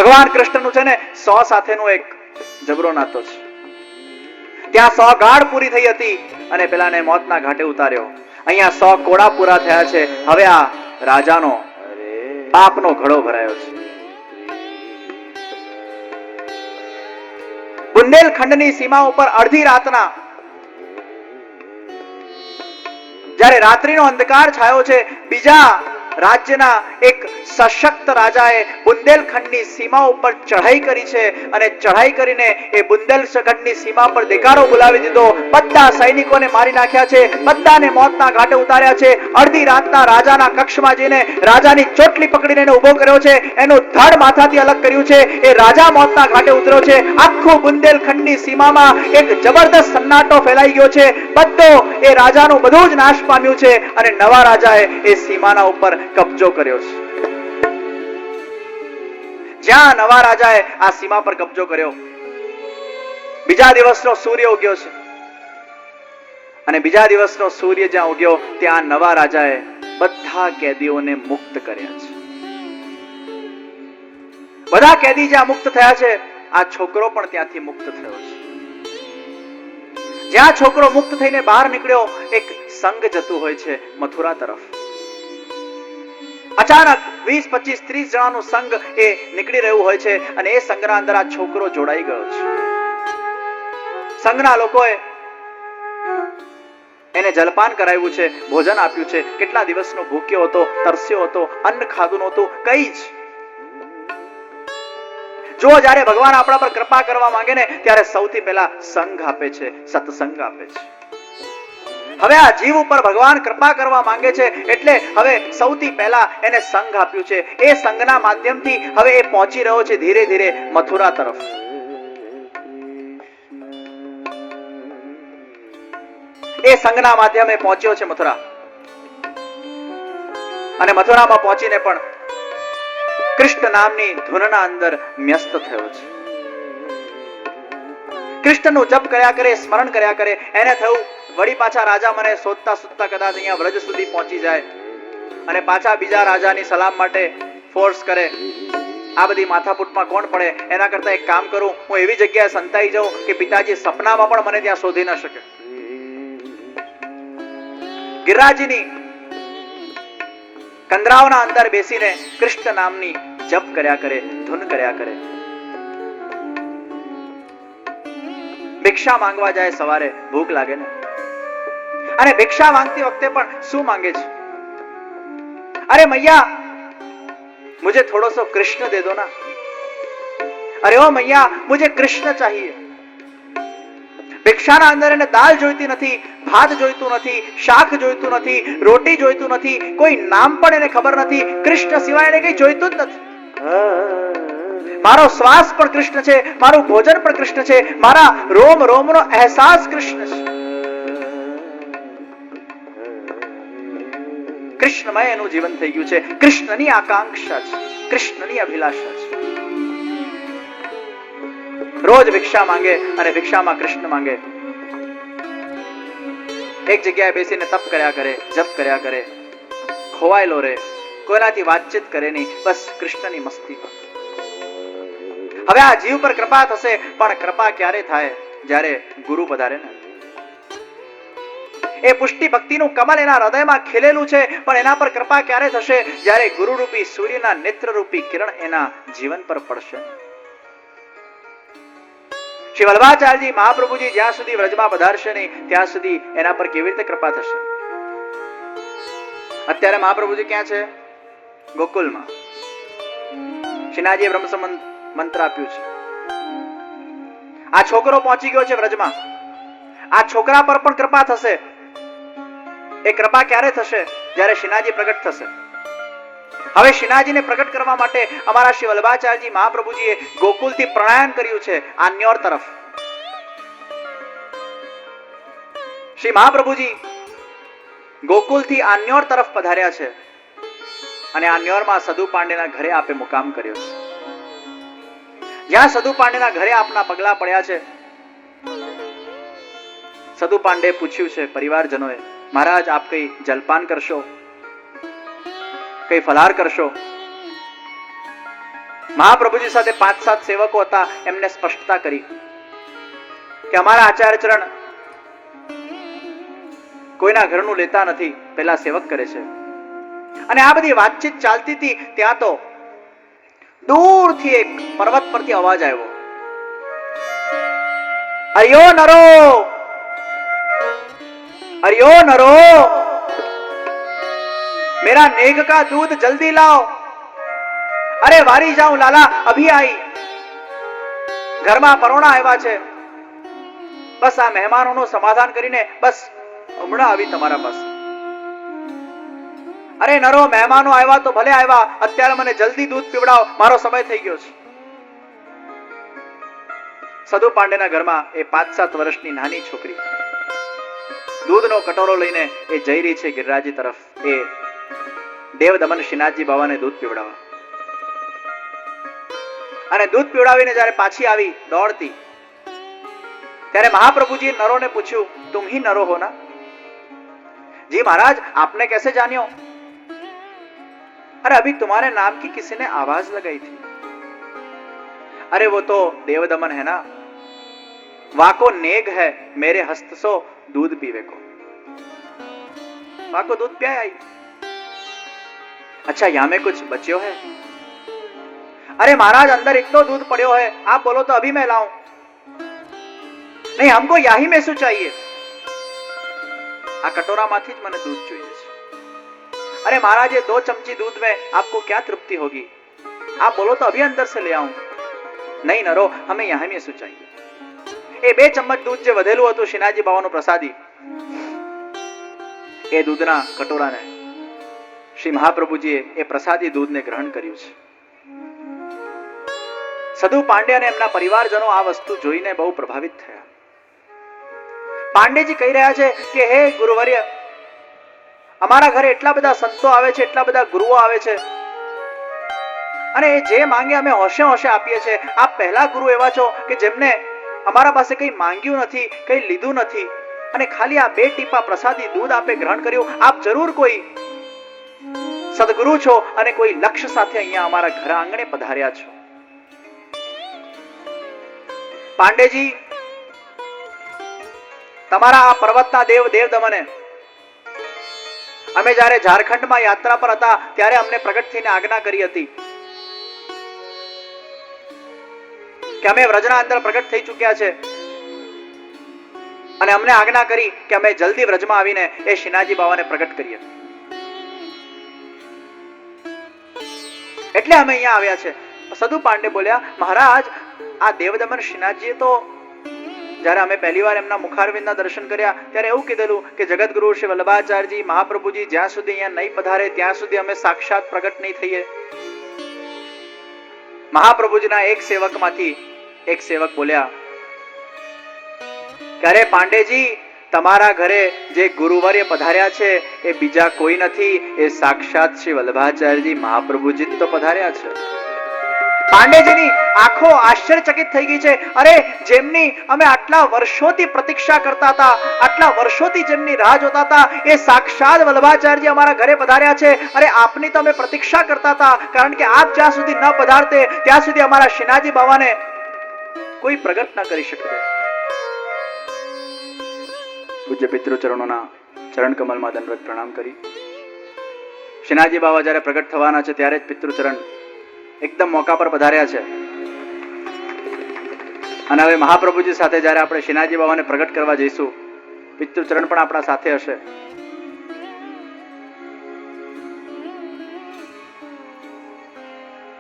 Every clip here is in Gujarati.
ભગવાન કૃષ્ણનું છે ને 100 સાથેનું એક જબરો નાતો છે. ત્યાં 100 ગાઢ પૂરી થઈ હતી અને પેલાને મોતના ઘાટે ઉતાર્યો. અહીંયા 100 કોડા પૂરા થયા છે. હવે આ રાજાનો પાપનો ઘડો ભરાયો છે. બુંદેલખંડની સીમા ઉપર અડધી રાતના જ્યારે રાત્રિનો અંધકાર છાયો છે, બીજા રાજ્યના એક સશક્ત રાજાએ બુંદેલખંડની સીમા ઉપર ચઢાઈ કરી છે અને ચઢાઈ કરીને એ બુંદેલખંડની સીમા પર દેકારો બોલાવી દીધો. બધા સૈનિકોને મારી નાખ્યા છે, બધાને મોતના ઘાટે ઉતાર્યા છે. અડધી રાતના રાજાના કક્ષમાં જઈને રાજાની ચોટલી પકડીને એને ઉભો કર્યો છે, એનું ધડ માથાથી અલગ કર્યું છે. એ રાજા મોતના ઘાટે ઉતર્યો છે. આખું બુંદેલખંડની સીમામાં એક જબરદસ્ત સન્નાટો ફેલાઈ ગયો છે. બધો એ રાજાનું બધું જ નાશ પામ્યું છે અને નવા રાજાએ એ સીમાના ઉપર કબજો કર્યો છે. જ્યાં નવા રાજાએ આ સીમા પર કબજો કર્યો, બીજા દિવસનો સૂર્ય ઉગ્યો છે અને બીજા દિવસનો સૂર્ય જ્યાં ઉગ્યો ત્યાં નવા રાજાએ બધા કેદીઓને મુક્ત કર્યા છે. બધા કેદી જ્યાં મુક્ત થયા છે, આ છોકરો પણ ત્યાંથી મુક્ત થયો છે. જ્યાં છોકરો મુક્ત થઈને બહાર નીકળ્યો, એક સંઘ જતું હોય છે મથુરા તરફ. અચાનક 20, 25, 30 જણાનું સંઘ એ નીકળી રહ્યું હોય છે અને એ સંઘના અંદર આ છોકરો જોડાઈ ગયો છે. સંઘના લોકોએ એને જલપાન કરાવ્યું છે, ભોજન આપ્યું છે. કેટલા દિવસનો ભૂખ્યો હતો, તરસ્યો હતો, અન્ન ખાધું નહોતું, કઈ જ. જો જ્યારે ભગવાન આપણા પર કૃપા કરવા માંગે ને ત્યારે સૌથી પહેલા સંઘ આપે છે, સત્સંગ આપે છે. હવે આ જીવ ઉપર ભગવાન કૃપા કરવા માંગે છે એટલે હવે સૌથી પહેલા એને સંઘ આપ્યું છે. એ સંઘના માધ્યમથી હવે એ પહોંચી રહ્યો છે ધીરે ધીરે મથુરા તરફ. એ સંઘના માધ્યમે પહોંચ્યો છે મથુરા અને મથુરામાં પહોંચીને પણ કૃષ્ણ નામની ધૂનના અંદર વ્યસ્ત થયો છે. કૃષ્ણનું જપ કર્યા કરે, સ્મરણ કર્યા કરે. એને થયું વળી પાછા રાજા મને શોધતા શોધતા કદાચ અહીંયા વ્રજ સુધી પહોંચી જાય અને પાછા બીજા રાજાની સલામ માટે ફોર્સ કરે. આ બધી માથાપૂટમાં કોણ પડે? એના કરતા એક કામ કરું, હું એવી જગ્યાએ સંતાઈ જાઉં કે પિતાજી સપનામાં પણ મને ત્યાં શોધી ન શકે. ગિરિરાજની કંદરાવના અંદર બેસીને કૃષ્ણ નામની જપ કર્યા કરે, ધૂન કર્યા કરે. ભિક્ષા માંગવા જાય સવારે, ભૂખ લાગે ને, અને ભિક્ષા માંગતી વખતે પણ શું માંગે છે? અરે મૈયા, મુझे थोड़ा सा कृष्ण दे दो ना. अरे ओ मैया, मुझे कृष्ण चाहिए. ભિક્ષાના અંદર એને દાળ જોઈતી નથી, ભાત જોઈતું નથી, શાક જોઈતું નથી, રોટી જોઈતું નથી, કોઈ નામ પણ એને ખબર નથી. કૃષ્ણ સિવાય એને કઈ જોઈતું જ નથી. મારો શ્વાસ પણ કૃષ્ણ છે, મારું ભોજન પણ કૃષ્ણ છે, મારા રોમ રોમનો અહેસાસ કૃષ્ણ છે. કૃષ્ણમય એનું જીવન થઈ ગયું છે. કૃષ્ણની આકાંક્ષા છે, કૃષ્ણની અભિલાષા છે. રોજ ભિક્ષા માંગે અને ભિક્ષામાં કૃષ્ણ માંગે. એક જગ્યાએ બેસીને તપ કર્યા કરે, જપ કર્યા કરે, ખોવાયેલો રહે, કોઈનાથી વાતચીત કરે નહીં, બસ કૃષ્ણની મસ્તીમાં. હવે આ જીવ પર કૃપા થશે, પણ કૃપા ક્યારે થાય? જ્યારે ગુરુ પધારે ને. એ પુષ્ટિ ભક્તિનું કમલ એના હૃદયમાં ખીલેલું છે, પણ એના પર કૃપા ક્યારે થશે? જ્યારે ગુરુરૂપી સૂર્યના નેત્રરૂપી કિરણ એના જીવન પર પડશે. શ્રી વલ્લભાચાર્યજી મહાપ્રભુજી જ્યાં સુધી વ્રજમાં પધારશે નહીં ત્યાં સુધી એના પર કેવી રીતે કૃપા થશે? અત્યારે મહાપ્રભુજી ક્યાં છે? ગોકુલમાં. શ્રીનાથજીએ બ્રહ્મ મંત્ર આપ્યું છે. આ છોકરો પહોંચી ગયો છે વ્રજમાં. આ છોકરા પર પણ કૃપા થશે. એ કૃપા ક્યારે થશે? જ્યારે શ્રીનાથજી પ્રગટ થશે. હવે શ્રીનાથજીને પ્રગટ કરવા માટે અમારા શ્રી વલ્લભાચાર્યજી મહાપ્રભુજીએ ગોકુલથી પ્રયાણ કર્યું છે આન્યોર તરફ. શ્રી મહાપ્રભુજી ગોકુલથી આન્યોર તરફ પધાર્યા છે અને આન્યોરમાં સદુ પાંડેના ઘરે આપે મુકામ કર્યો છે. જ્યાં સદુ પાંડેના ઘરે આપના પગલા પડ્યા છે, સદુ પાંડે પૂછ્યું છે પરિવારજનોએ, મહારાજ આપ કઈ જલપાન કરશો, કઈ ફલાર કરશો? મહાપ્રભુજી સાથે 5-7 સેવકો હતા, એમને સ્પષ્ટતા કરી કે અમારા આચાર્ય ચરણ કોઈના ઘરનું લેતા નથી, પેલા સેવક કરે છે. અને આ બધી વાતચીત ચાલતી હતી ત્યાં તો દૂરથી એક પર્વત પરથી અવાજ આવ્યો, અર્યો નરો, अरियो नरो, मेरा नेग का दूध जल्दी लाओ. अरे वारी जाऊं लाला, अभी आई. ઘરમાં પરોણા આવ્યા છે, બસ આ મહેમાનોનું સમાધાન કરીને બસ હમણાં આવી તમારા પાસે. અરે નરો, મહેમાનો આવ્યા તો ભલે આવ્યા, અત્યારે મને જલ્દી દૂધ પીવડાવો, મારો સમય થઈ ગયો છે. સદુ પાંડેના ઘરમાં એ 5-7 વર્ષની નાની છોકરી દૂધનો કટોરો લઈને એ જઈ રહી છે ગિરિરાજી તરફ, એ દેવદમન શ્રીનાથજી બાવાને દૂધ પીવડાવવા. અને દૂધ પીવડાવીને જ્યારે પાછી આવી દોડતી, ત્યારે મહાપ્રભુજી નરોને પૂછ્યું, तुम ही नरो हो ना? जी महाराज, आपने कैसे जानियो? अरे अभी तुम्हारे नाम की किसी ने आवाज लगाई थी. अरे वो तो देवदमन है ना, वाको नेग है, मेरे हस्त सो दूध पीवे को. वाको दूध पिया आई. अच्छा, यहां में कुछ बच्यो है? अरे महाराज, अंदर इतना दूध पड़ो है, आप बोलो तो अभी मैं लाऊं. नहीं, हमको यही में શું चाहिए. આ કટોરામાંથી જ મને दूध चाहिए. अरे महाराज, ये 2 चमची दूध में आपको क्या तृप्ति होगी, आप बोलो तो अभी अंदर से ले आऊं. नहीं नरो, हमें यही में શું चाहिए. એ 2 ચમચ દૂધ જે વધેલું હતું શ્રીનાથજી બાવાનો પ્રસાદી, એ દૂધના કટોરાને શ્રી મહાપ્રભુજીએ એ પ્રસાદી દૂધને ગ્રહણ કર્યું છે. સદુ પાંડે અને એમના પરિવારજનો આ વસ્તુ જોઈને બહુ પ્રભાવિત થયા. પાંડેજી કહી રહ્યા છે કે હે ગુરુવર્ય, અમારા ઘરે એટલા બધા સંતો આવે છે, એટલા બધા ગુરુઓ આવે છે, અને જે માંગે અમે હોશે હોશે આપીએ છીએ. આપ પહેલા ગુરુ એવા છો કે જેમને અમારા પાસે કઈ માંગ્યું નથી, કઈ લીધું નથી, અને ખાલી આ 2 ટીપા પ્રસાદી દૂધ આપે ગ્રહણ કર્યું. આપ જરૂર કોઈ સદગુરુ છો અને કોઈ લક્ષ્ય સાથે અહીંયા અમારા ઘર આંગણે પધાર્યા છો. પાંડેજી, તમારા આ પર્વતના દેવ દેવદમને અમે જ્યારે ઝારખંડમાં યાત્રા પર હતા ત્યારે અમને પ્રગટ થઈને આજ્ઞા કરી હતી કે અમે વ્રજના અંદર પ્રગટ થઈ ચૂક્યા છે, અને અમને આજ્ઞા કરી કે અમે જલ્દી વ્રજમાં આવીને એ શ્રીનાથજી બાવાને પ્રગટ કરીએ. એટલે અમે અહીંયા આવ્યા છે. સદુ પાંડે બોલ્યા, મહારાજ, આ દેવદમન શ્રીનાથજીએ તો જ્યારે અમે પહેલી વાર એમના મુખારવિંદના દર્શન કર્યા ત્યારે એવું કીધેલું કે જગતગુરુ શ્રી વલ્લભાચાર્યજી મહાપ્રભુજી જ્યાં સુધી અહીંયા નહીં પધારે ત્યાં સુધી અમે સાક્ષાત પ્રગટ નહીં થઈએ. મહાપ્રભુજીના એક સેવકમાંથી એક સેવક બોલ્યા કે અરે પાંડેજી, તમારા ઘરે જે ગુરુવર્ય પધાર્યા છે એ બીજા કોઈ નથી, એ સાક્ષાત શ્રી વલ્લભાચાર્યજી મહાપ્રભુજી તો પધાર્યા છે. પાંડેજીની આંખો આશ્ચર્યચકિત થઈ ગઈ છે. અરે, જેમની અમે આટલા વર્ષોથી પ્રતીક્ષા કરતા હતા, આટલા વર્ષોથી જેમની રાહ જોતા હતા, એ સાક્ષાત વલ્લભાચાર્યજી અમારા ઘરે પધાર્યા છે. અરે, આપની તો અમે પ્રતીક્ષા કરતા હતા, કારણ કે આપ જ્યાં સુધી ન પધારતે ત્યાં સુધી અમારા શ્રીનાથજી બાવાને કોઈ પ્રગટ ન કરી શકતે. પૂજ્ય પિતૃચરણોના ચરણ કમલમાં દંડવત પ્રણામ કરી શ્રીનાથજી બાવા જ્યારે પ્રગટ થવાના છે ત્યારે જ પિતૃચરણ એકદમ મોકા પર પધાર્યા છે. અને હવે મહાપ્રભુજી સાથે જ્યારે આપણે શ્રીનાથજી બાવાને પ્રગટ કરવા જઈશું, પિતૃચરણ પણ આપણા સાથે હશે.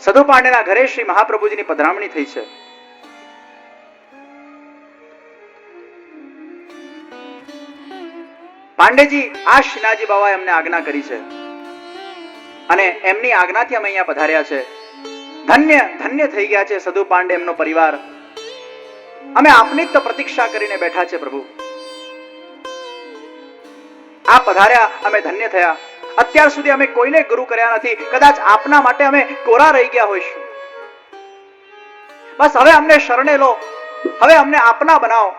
સદુ પાંડેના ઘરે શ્રી મહાપ્રભુજીની પધરામણી થઈ છે. પાંડેજી આ શ્રીનાથજી બાવાએ અમને આજ્ઞા કરી છે, અને એમની આજ્ઞાથી અમે અહીંયા પધાર્યા છે. ધન્ય ધન્ય થઈ ગયા છે સદુ પાંડે, એમનો પરિવાર. અમે આપની જ તો પ્રતીક્ષા કરીને બેઠા છે પ્રભુ. આપ પધાર્યા, અમે ધન્ય થયા. અત્યાર સુધી અમે કોઈને ગુરુ કર્યા નથી, કદાચ આપના માટે અમે કોરા રહી ગયા હોઈશું. બસ હવે અમને શરણે લો, હવે અમને આપના બનાવો,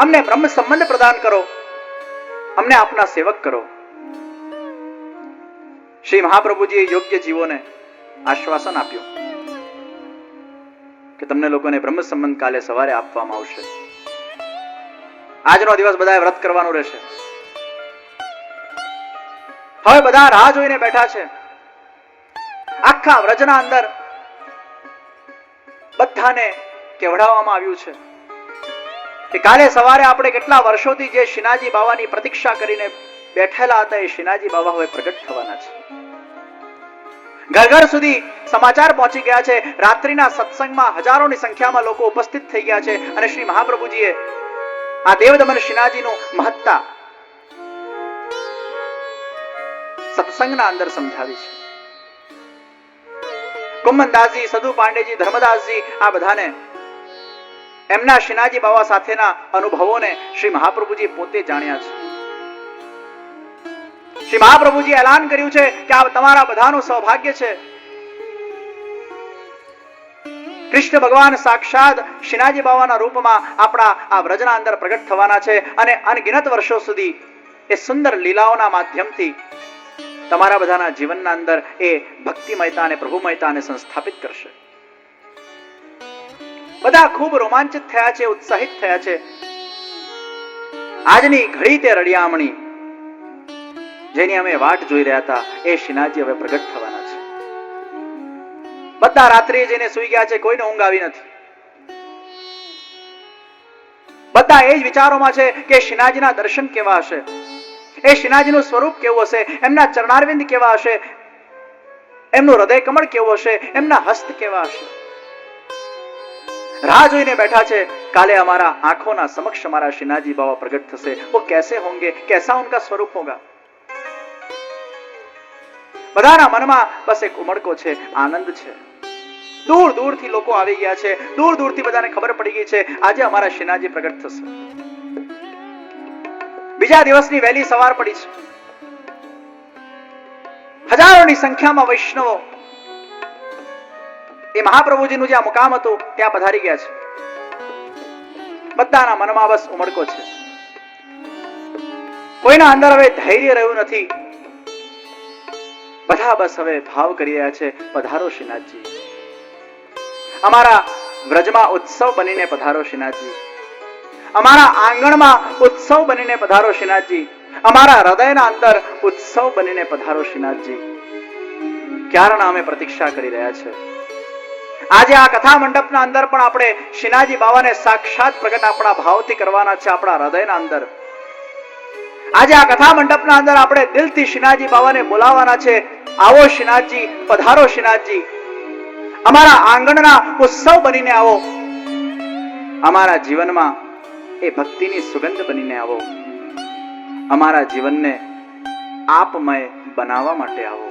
અમને બ્રહ્મ સંબંધ પ્રદાન કરો, અમને આપના સેવક કરો. શ્રી મહાપ્રભુજીએ યોગ્ય જીવોને આશ્વાસન આપ્યું કે તમને લોકોને બ્રહ્મ સંબંધ કાલે સવારે આપવામાં આવશે. આજનો દિવસ બધાએ વ્રત કરવાનું રહેશે. હવે બધા રાહ જોઈને બેઠા છે. આખા વ્રજના અંદર બધાને કહેવડાવવામાં આવ્યું છે કે કાલે સવારે આપણે કેટલા વર્ષોથી જે શ્રીનાથજી બાવાની પ્રતીક્ષા કરીને બેઠેલા હતા એ શ્રીનાથજી બાવા હવે પ્રગટ થવાના છે. ઘર ઘર સુધી સમાચાર પહોંચી ગયા છે. રાત્રિના સત્સંગમાં હજારોની સંખ્યામાં લોકો ઉપસ્થિત થઈ ગયા છે અને શ્રી મહાપ્રભુજીએ આ દેવદમન શ્રીનાથજીનું મહત્તા સત્સંગના અંદર સમજાવી છે. કુંભનદાસજી, સદુ પાંડેજી, ધર્મદાસજી આ બધાને એમના શ્રીનાથજી બાવા સાથેના અનુભવોને શ્રી મહાપ્રભુજી પોતે જાણ્યા છે. શ્રી મહાપ્રભુજી એલાન કર્યું છે કે આ તમારા બધાનું સૌભાગ્ય છે. કૃષ્ણ ભગવાન સાક્ષાત શ્રીનાથજી બાવાના રૂપમાં આપણા આ વ્રજના અંદર પ્રગટ થવાના છે અને અનગિનત વર્ષો સુધી એ સુંદર લીલાઓના માધ્યમથી તમારા બધાના જીવનના અંદર એ ભક્તિમયતા અને પ્રભુમયતાને સંસ્થાપિત કરશે. બધા ખૂબ રોમાંચિત થયા છે, ઉત્સાહિત થયા છે. આજની ઘડી તે રડિયામણી જેની અમે વાટ જોઈ રહ્યા હતા એ શ્રીનાથજી હવે પ્રગટ થવાના છે. બધા રાત્રિએ જઈને સૂઈ ગયા છે, કોઈને ઊંઘ આવી નથી. બધા એ જ વિચારોમાં છે કે શ્રીનાથજીના દર્શન કેવા હશે, એ શ્રીનાથજીનું સ્વરૂપ કેવું હશે, એમના ચરણારવિંદ કેવા હશે, એમનું હૃદય કમળ કેવું હશે, એમના હસ્ત કેવા હશે. રાહ જોઈને બેઠા છે કાલે हमारा आंखों समक्ष हमारा श्रीनाथजी बाबा प्रकट થશે. वो कैसे होंगे, कैसा उनका स्वरूप होगा. બધાના મનમાં બસ એક ઉમળકો છે, આનંદ છે. દૂર દૂરથી લોકો આવી ગયા છે, દૂર દૂરથી બધાને ખબર પડી ગઈ છે આજે અમારા શ્રીનાથજી પ્રગટ થશે. બીજા દિવસની વહેલી સવાર પડી છે. હજારોની સંખ્યામાં વૈષ્ણવો એ મહાપ્રભુજીનું જ્યાં મુકામ હતું ત્યાં પધારી ગયા છે. બધાના મનમાં બસ ઉમળકો છે. કોઈના અંદર હવે ધૈર્ય રહ્યું નથી. બધા બસ હવે ભાવ કરી રહ્યા છે, પધારો શ્રીનાથજી, અમારા વ્રજમાં ઉત્સવ બનીને પધારો શ્રીનાથજી, અમારા આંગણમાં ઉત્સવ બનીને પધારો શ્રીનાથજી, અમારા હૃદયના અંદર ઉત્સવ બનીને પધારો શ્રીનાથજી. ક્યારના અમે પ્રતીક્ષા કરી રહ્યા છે. આજે આ કથા મંડપના અંદર પણ આપણે શ્રીનાથજી બાવાને સાક્ષાત પ્રગટ આપણા ભાવથી કરવાના છે, આપણા હૃદયના અંદર. આજે આ કથા મંડપના અંદર આપણે દિલથી શ્રીનાથજી બાવાને બોલાવવાના છે, આવો શ્રીનાથજી, પધારો શ્રીનાથજી, અમારા આંગણના ઉત્સવ બનીને આવો, અમારા જીવનમાં એ ભક્તિની સુગંધ બનીને આવો, અમારા જીવનને આપમય બનાવવા માટે આવો.